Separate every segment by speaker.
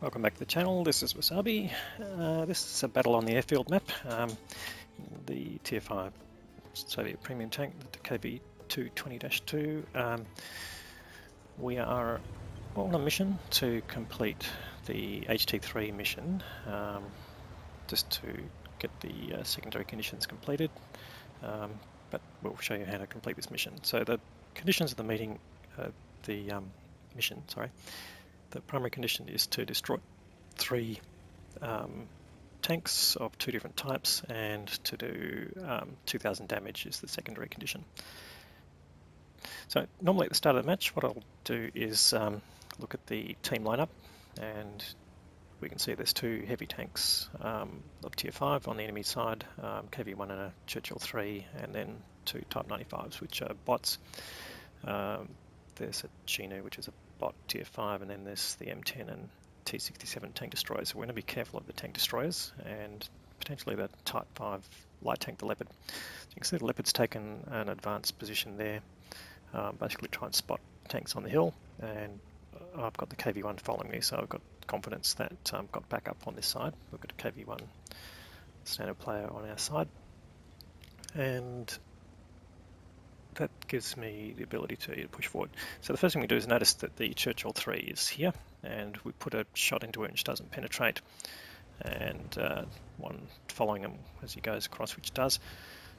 Speaker 1: Welcome back to the channel. This is Wasabi. This is a battle on the Airfield map. The Tier 5 Soviet premium tank, the KV-220-2. We are on a mission to complete the HT-3 mission, just to get the secondary conditions completed. But we'll show you how to complete this mission. So the conditions of the meeting, the primary condition is to destroy 3 tanks of 2 different types, and to do 2,000 damage is the secondary condition. So normally at the start of the match, what I'll do is look at the team lineup, and we can see there's 2 heavy tanks of Tier 5 on the enemy side, KV-1 and a Churchill 3, and then 2 Type 95s, which are bots. There's a Chinu, which is a bot Tier 5, and then there's the M10 and T-67 tank destroyers. So we're going to be careful of the tank destroyers and potentially the Type 5 light tank, the Leopard. So you can see the Leopard's taken an advanced position there, basically try and spot tanks on the hill, and I've got the KV-1 following me, so I've got confidence that I've got backup on this side. We've got a KV-1 standard player on our side, and that gives me the ability to push forward. So the first thing we do is notice that the Churchill 3 is here, and we put a shot into it which doesn't penetrate, and one following him as he goes across, which does.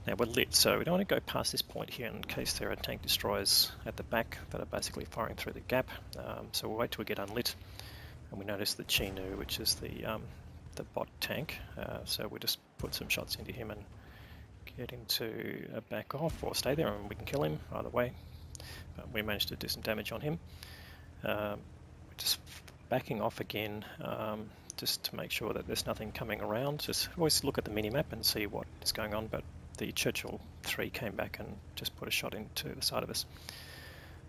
Speaker 1: Now we're lit, so we don't want to go past this point here in case there are tank destroyers at the back that are basically firing through the gap. So we'll wait till we get unlit, and we notice the Chinu, which is the bot tank. So we just put some shots into him and get him to back off or stay there, and we can kill him either way. But we managed to do some damage on him. We're just backing off again, just to make sure that there's nothing coming around. Just always look at the mini-map and see what is going on, but the Churchill 3 came back and just put a shot into the side of us.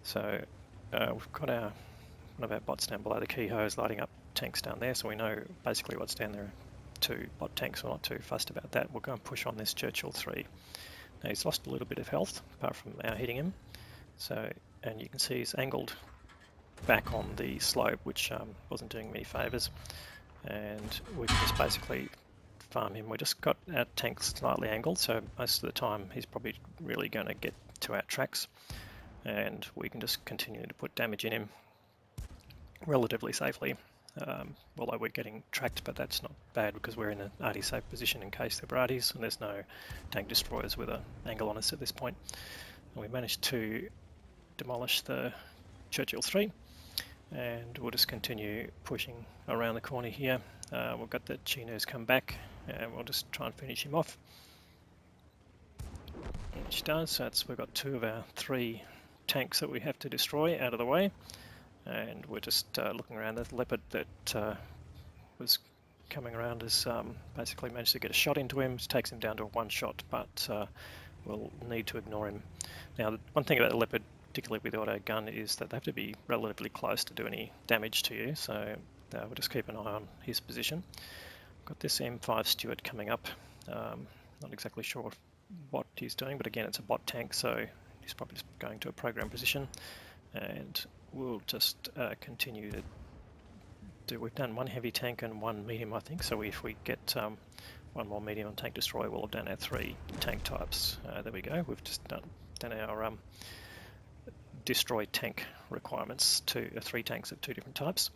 Speaker 1: So we've got one of our bots down below the key hose lighting up tanks down there, so we know basically what's down there. 2 bot tanks, we're not too fussed about that. We'll go and push on this Churchill 3. Now he's lost a little bit of health apart from our hitting him, so, and you can see he's angled back on the slope, which wasn't doing me favours, and we can just basically farm him. We just got our tank slightly angled, so most of the time he's probably really going to get to our tracks, and we can just continue to put damage in him relatively safely. Although we're getting tracked, but that's not bad because we're in an arty safe position in case there are arties, and there's no tank destroyers with an angle on us at this point. And we managed to demolish the Churchill 3, and we'll just continue pushing around the corner here. We've got the Chinos come back, and we'll just try and finish him off, which does. So we've got 2 of our 3 tanks that we have to destroy out of the way. And we're just looking around. The Leopard that was coming around has basically managed to get a shot into him. It takes him down to a 1 shot, but we'll need to ignore him. Now, the one thing about the Leopard, particularly with the auto gun, is that they have to be relatively close to do any damage to you, so we'll just keep an eye on his position. Got this M5 Stuart coming up. Not exactly sure what he's doing, but again, it's a bot tank, so he's probably just going to a program position. And we'll just continue to do. We've done 1 heavy tank and 1 medium, I think. So if we get 1 more medium on tank destroyer, we'll have done our 3 tank types. There we go. We've just done our destroy tank requirements to 3 tanks of 2 different types.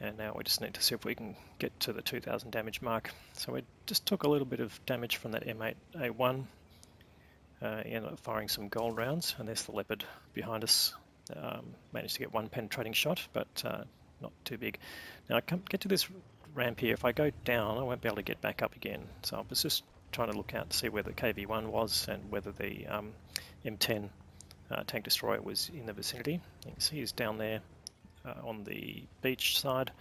Speaker 1: And now we just need to see if we can get to the 2,000 damage mark. So we just took a little bit of damage from that M8A1. Ended up firing some gold rounds, and there's the Leopard behind us. Managed to get 1 penetrating shot, but not too big. Now I can't get to this ramp here. If I go down, I won't be able to get back up again. So I was just trying to look out to see where the KV-1 was and whether the M10 tank destroyer was in the vicinity. You can see he's down there on the beach side.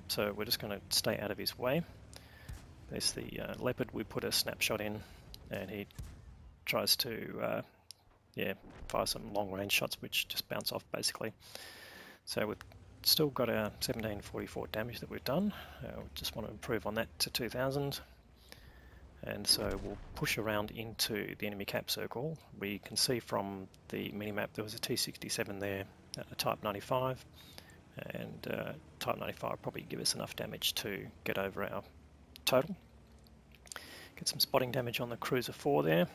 Speaker 1: So we're just going to stay out of his way. There's the Leopard. We put a snapshot in, and he tries to fire some long-range shots which just bounce off basically. So we've still got our 1744 damage that we've done. We just want to improve on that to 2,000, and so we'll push around into the enemy cap circle. We can see from the minimap there was a T-67 there, a Type 95, and Type 95 will probably give us enough damage to get over our total. Get some spotting damage on the Cruiser 4 there.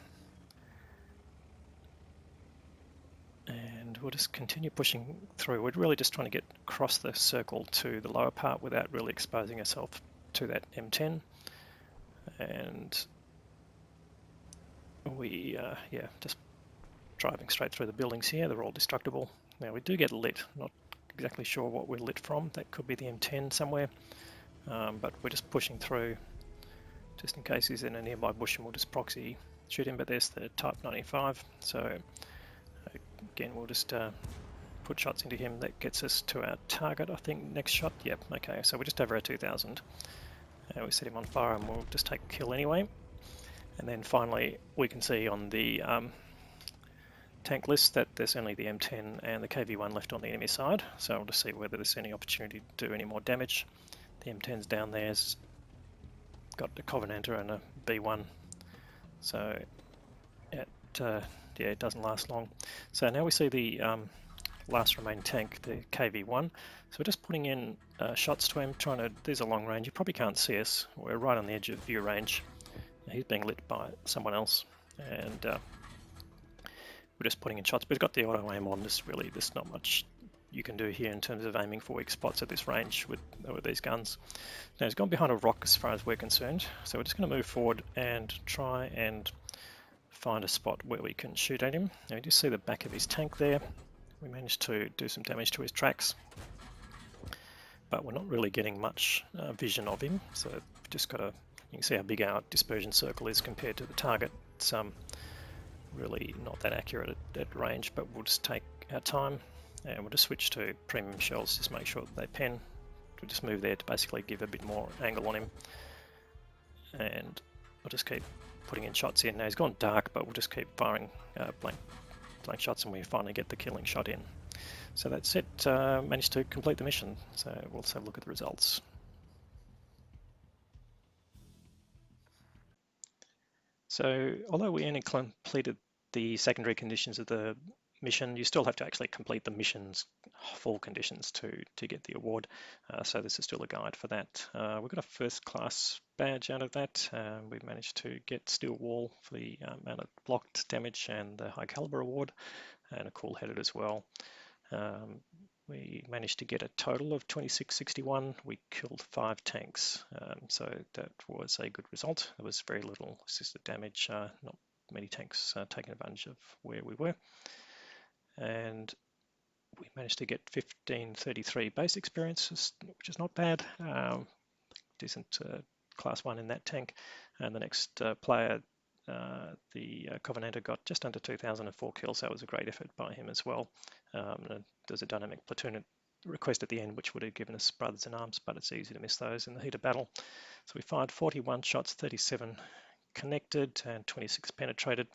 Speaker 1: And we'll just continue pushing through. We're really just trying to get across the circle to the lower part without really exposing ourselves to that M10. And we, yeah, just driving straight through the buildings here. They're all destructible. Now we do get lit. Not exactly sure what we're lit from. That could be the M10 somewhere. But we're just pushing through just in case he's in a nearby bush, and we'll just proxy shoot him. But there's the Type 95. So again, we'll just put shots into him. That gets us to our target, I think, next shot. Yep, okay, so we're just over our 2000. We set him on fire, and we'll just take a kill anyway. And then finally, we can see on the tank list that there's only the M10 and the KV-1 left on the enemy side. So we'll just see whether there's any opportunity to do any more damage. The M10's down there's got the Covenanter and a B1. So yeah, it doesn't last long. So now we see the last remaining tank, the KV-1. So we're just putting in shots to him, trying to, there's a long range. You probably can't see us. We're right on the edge of view range. He's being lit by someone else. And we're just putting in shots. But he's got the auto aim on. There's not much you can do here in terms of aiming for weak spots at this range with these guns. Now he's gone behind a rock as far as we're concerned. So we're just going to move forward and try and find a spot where we can shoot at him. Now you just see the back of his tank there. We managed to do some damage to his tracks, but we're not really getting much vision of him. So we've just got to, you can see how big our dispersion circle is compared to the target. It's really not that accurate at range, but we'll just take our time and we'll just switch to premium shells, just make sure that they pen. We'll just move there to basically give a bit more angle on him, and I'll just keep putting in shots in. Now he's gone dark, but we'll just keep firing blank shots, and we finally get the killing shot in. So that's it. Managed to complete the mission. So we'll have a look at the results. So although we only completed the secondary conditions of the mission, you still have to actually complete the mission's full conditions to get the award. So this is still a guide for that. We got a first class badge out of that. We managed to get steel wall for the amount of blocked damage and the high caliber award, and a cool headed as well. We managed to get a total of 2661. We killed 5 tanks, so that was a good result. There was very little assisted damage, not many tanks taking advantage of where we were. And we managed to get 1533 base experience, which is not bad. Decent class 1 in that tank. And the next player, the Covenanter, got just under 2004 kills. So that was a great effort by him as well. There's a dynamic platoon request at the end, which would have given us brothers in arms, but it's easy to miss those in the heat of battle. So we fired 41 shots, 37 connected, and 26 penetrated.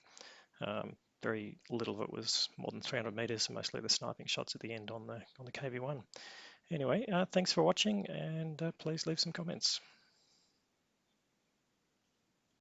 Speaker 1: Very little of it was more than 300 meters, so mostly the sniping shots at the end on the KV-1. Anyway, thanks for watching, and please leave some comments.